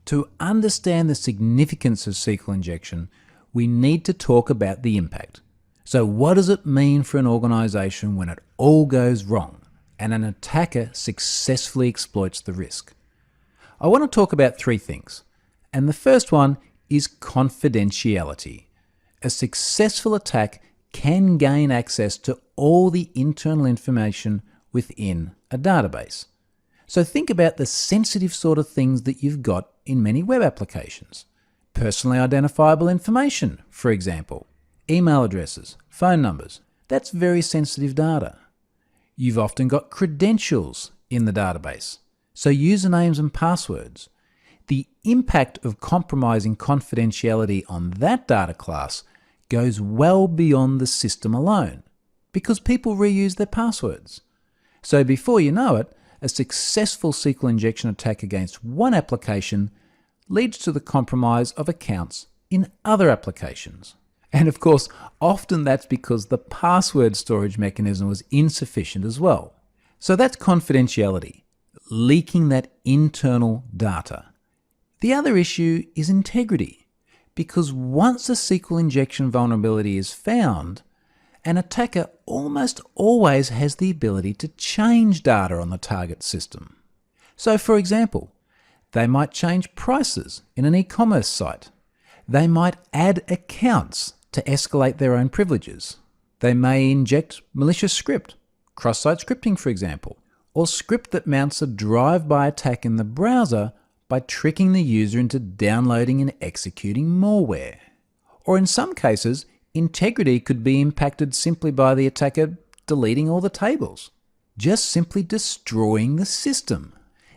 To understand the significance of SQL injection, we need to talk about the impact. So what does it mean for an organization when it all goes wrong and an attacker successfully exploits the risk? I want to talk about three things. And the first one is confidentiality. A successful attack can gain access to all the internal information within a database. So think about the sensitive sort of things that you've got in many web applications. Personally identifiable information, for example. Email addresses, phone numbers. That's very sensitive data. You've often got credentials in the database. So usernames and passwords. The impact of compromising confidentiality on that data class goes well beyond the system alone, because people reuse their passwords. So before you know it, a successful SQL injection attack against one application leads to the compromise of accounts in other applications. And of course, often that's because the password storage mechanism was insufficient as well. So that's confidentiality, leaking that internal data. The other issue is integrity, because once a SQL injection vulnerability is found, an attacker almost always has the ability to change data on the target system. So for example, they might change prices in an e-commerce site. They might add accounts to escalate their own privileges. They may inject malicious script, cross-site scripting for example, or script that mounts a drive-by attack in the browser by tricking the user into downloading and executing malware. Or in some cases, integrity could be impacted simply by the attacker deleting all the tables, just simply destroying the system.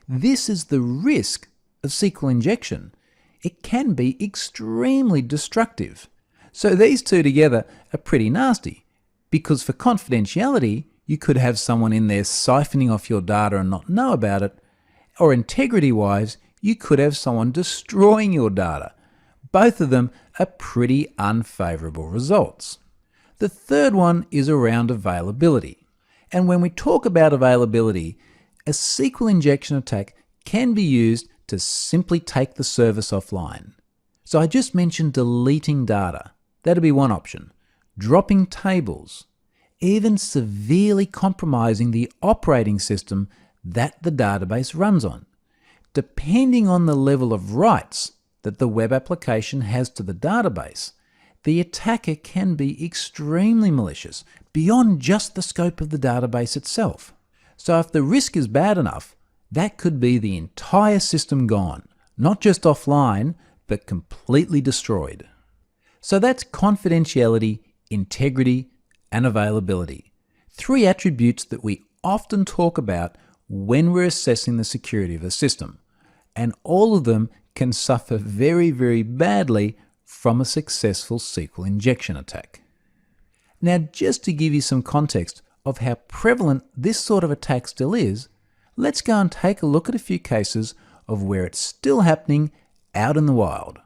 This is the risk of SQL injection. It can be extremely destructive. So these two together are pretty nasty, because for confidentiality, you could have someone in there siphoning off your data and not know about it, or integrity-wise, you could have someone destroying your data. Both of them are pretty unfavorable results. The third one is around availability. And when we talk about availability, a SQL injection attack can be used to simply take the service offline. So I just mentioned deleting data. That'd be one option. Dropping tables. Even severely compromising the operating system that the database runs on. Depending on the level of rights that the web application has to the database, the attacker can be extremely malicious beyond just the scope of the database itself. So if the risk is bad enough, that could be the entire system gone, not just offline, but completely destroyed. So that's confidentiality, integrity, and availability. Three attributes that we often talk about when we're assessing the security of a system. And all of them can suffer very, very badly from a successful SQL injection attack. Now, just to give you some context of how prevalent this sort of attack still is, let's go and take a look at a few cases of where it's still happening out in the wild.